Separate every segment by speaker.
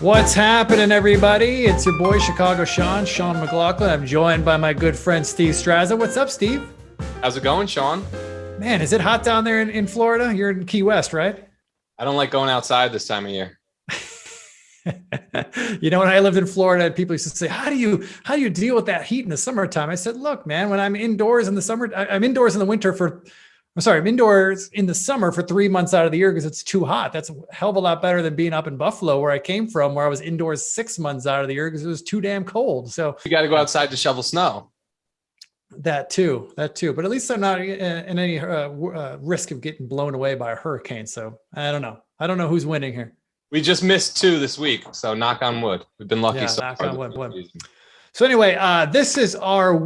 Speaker 1: What's happening, everybody? It's your boy, Chicago Sean Mclaughlin. I'm joined by my good friend, Steve Strazza. What's up, Steve?
Speaker 2: How's it going, Sean?
Speaker 1: Man, is it hot down there in Florida? You're in Key West, right?
Speaker 2: I don't like going outside this time of year.
Speaker 1: You know, when I lived in Florida, people used to say, how do you deal with that heat in the summertime? I said, look, man, when I'm indoors in the summer, I'm indoors in the winter I'm indoors in the summer for 3 months out of the year because it's too hot. That's a hell of a lot better than being up in Buffalo, where I came from, where I was indoors 6 months out of the year because it was too damn cold. So
Speaker 2: you got to go outside to shovel snow.
Speaker 1: That too. But at least I'm not in any risk of getting blown away by a hurricane. So I don't know. I don't know who's winning here.
Speaker 2: We just missed 2 this week, so knock on wood. We've been lucky.
Speaker 1: Yeah,
Speaker 2: so
Speaker 1: knock
Speaker 2: far
Speaker 1: on wood.
Speaker 2: season.
Speaker 1: So anyway, this is our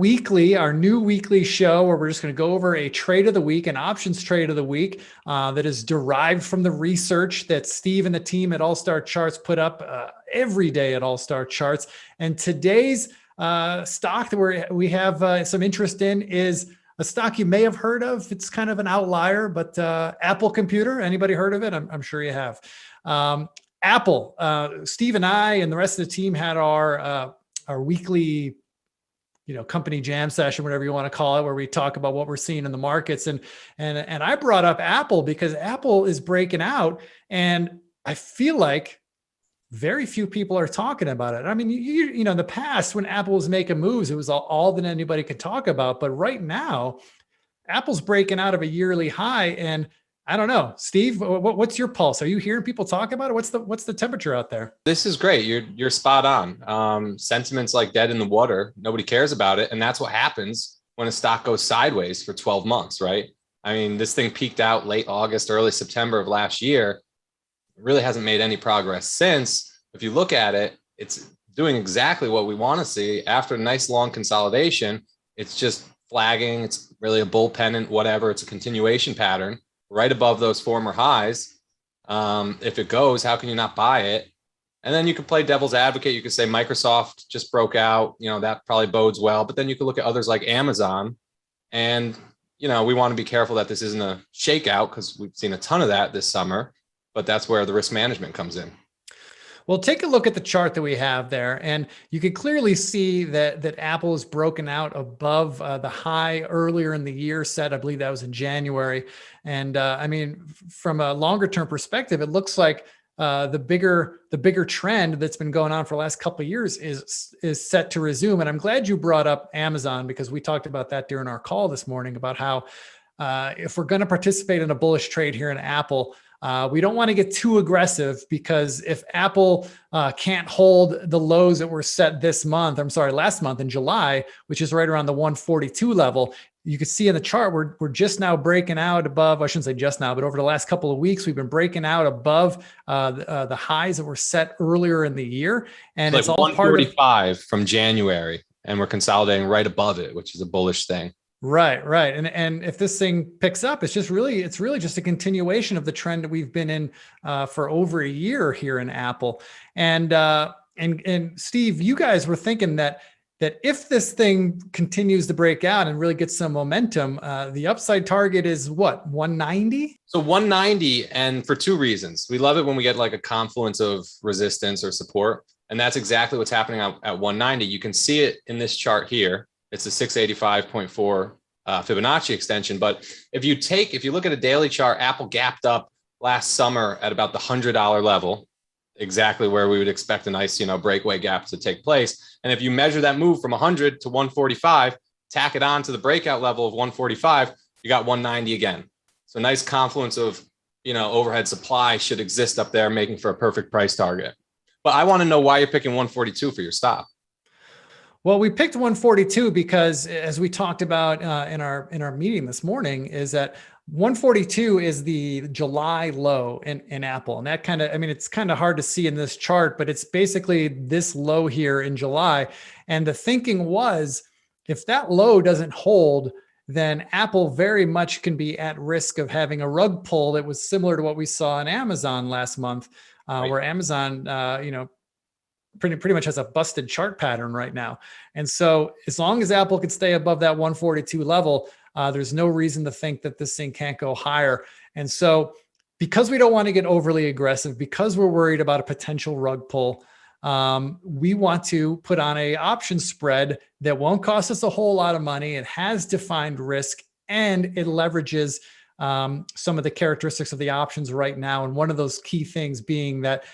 Speaker 1: new weekly show where we're just going to go over a trade of the week, an options trade of the week that is derived from the research that Steve and the team at All Star Charts put up every day at All Star Charts. And today's stock that we have some interest in is a stock you may have heard of. It's kind of an outlier, but Apple Computer. Anybody heard of it? I'm sure you have. Apple. Steve and I and the rest of the team had our weekly, company jam session, whatever you want to call it, where we talk about what we're seeing in the markets. And I brought up Apple because Apple is breaking out, and I feel like very few people are talking about it. I mean, you know, in the past when Apple was making moves, it was all that anybody could talk about. But right now, Apple's breaking out of a yearly high, and I don't know, Steve, what's your pulse? Are you hearing people talk about it? What's the temperature out there?
Speaker 2: This is great. You're spot on. Sentiment's like dead in the water. Nobody cares about it. And that's what happens when a stock goes sideways for 12 months, right? I mean, this thing peaked out late August, early September of last year. It really hasn't made any progress since. If you look at it, it's doing exactly what we want to see. After a nice long consolidation, it's just flagging. It's really a bull pennant, whatever. It's a continuation pattern right above those former highs. If it goes, how can you not buy it? And then you could play devil's advocate. You could say Microsoft just broke out, that probably bodes well. But then you could look at others like Amazon. And, we want to be careful that this isn't a shakeout because we've seen a ton of that this summer. But that's where the risk management comes in.
Speaker 1: Well, take a look at the chart that we have there, and you can clearly see that Apple is broken out above the high earlier in the year set. I believe that was in January. And I mean, from a longer term perspective, it looks like the bigger trend that's been going on for the last couple of years is set to resume. And I'm glad you brought up Amazon, because we talked about that during our call this morning about how if we're going to participate in a bullish trade here in Apple, we don't want to get too aggressive, because if Apple can't hold the lows that were set last month in July, which is right around the 142 level, you can see in the chart, we're just now breaking out above, I shouldn't say just now, but over the last couple of weeks, we've been breaking out above the highs that were set earlier in the year. And it's all
Speaker 2: 145 from January, and we're consolidating right above it, which is a bullish thing.
Speaker 1: Right. And if this thing picks up, it's really just a continuation of the trend that we've been in for over a year here in Apple. And Steve, you guys were thinking that if this thing continues to break out and really gets some momentum, the upside target is what, 190?
Speaker 2: So 190, and for 2 reasons. We love it when we get like a confluence of resistance or support, and that's exactly what's happening at 190. You can see it in this chart here. It's a 685.4 Fibonacci extension. But if you look at a daily chart, Apple gapped up last summer at about the $100 level, exactly where we would expect a nice, breakaway gap to take place. And if you measure that move from 100 to 145, tack it on to the breakout level of 145, you got 190 again. So nice confluence of, overhead supply should exist up there, making for a perfect price target. But I want to know why you're picking 142 for your stop.
Speaker 1: Well, we picked 142 because, as we talked about in our meeting this morning, is that 142 is the July low in Apple. And that it's kind of hard to see in this chart, but it's basically this low here in July. And the thinking was, if that low doesn't hold, then Apple very much can be at risk of having a rug pull that was similar to what we saw in Amazon last month, right, where Amazon, pretty much has a busted chart pattern right now. And so as long as Apple could stay above that 142 level, there's no reason to think that this thing can't go higher. And so because we don't want to get overly aggressive, because we're worried about a potential rug pull, we want to put on a option spread that won't cost us a whole lot of money. It has defined risk and it leverages some of the characteristics of the options right now. And one of those key things being that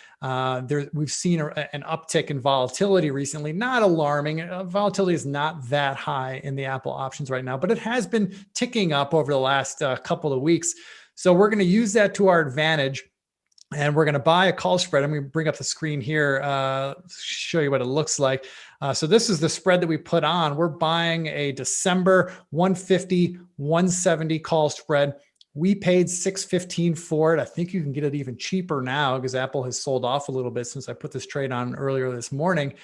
Speaker 1: we've seen an uptick in volatility recently, not alarming. Volatility is not that high in the Apple options right now, but it has been ticking up over the last couple of weeks. So we're going to use that to our advantage. And we're going to buy a call spread. I'm going to bring up the screen here, show you what it looks like. So this is the spread that we put on. We're buying a December 150, 170 call spread. We paid $6.15 for it. I think you can get it even cheaper now because Apple has sold off a little bit since I put this trade on earlier this morning.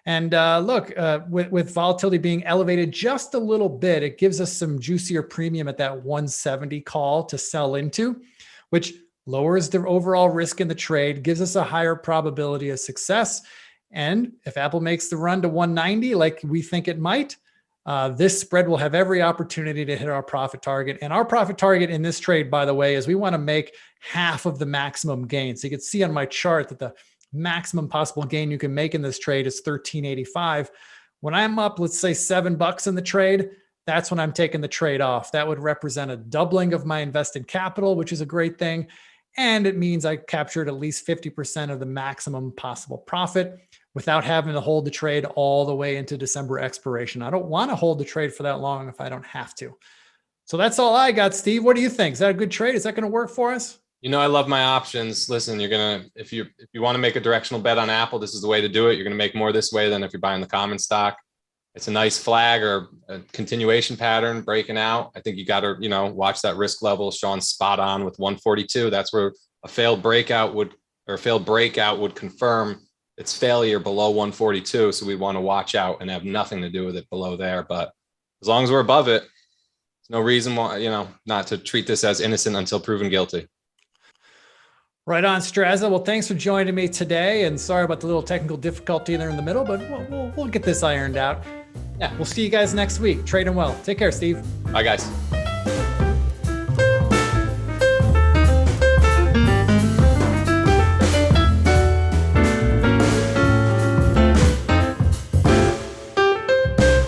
Speaker 1: And look, with volatility being elevated just a little bit, it gives us some juicier premium at that 170 call to sell into, which lowers the overall risk in the trade, gives us a higher probability of success. And if Apple makes the run to 190, like we think it might, this spread will have every opportunity to hit our profit target. And our profit target in this trade, by the way, is we want to make half of the maximum gain. So you can see on my chart that the maximum possible gain you can make in this trade is $13.85. When I'm up, let's say $7 in the trade, that's when I'm taking the trade off. That would represent a doubling of my invested capital, which is a great thing. And it means I captured at least 50% of the maximum possible profit without having to hold the trade all the way into December expiration. I don't want to hold the trade for that long if I don't have to. So that's all I got, Steve. What do you think? Is that a good trade? Is that going to work for us?
Speaker 2: You know, I love my options. Listen, if you want to make a directional bet on Apple, this is the way to do it. You're going to make more this way than if you're buying the common stock. It's a nice flag or a continuation pattern breaking out. I think you got to, watch that risk level. Sean's spot on with 142. That's where a failed breakout would confirm its failure below 142. So we want to watch out and have nothing to do with it below there. But as long as we're above it, there's no reason why, not to treat this as innocent until proven guilty.
Speaker 1: Right on, Strazza. Well, thanks for joining me today. And sorry about the little technical difficulty there in the middle, but we'll get this ironed out. Yeah, we'll see you guys next week. Trading well. Take care, Steve.
Speaker 2: Bye, guys.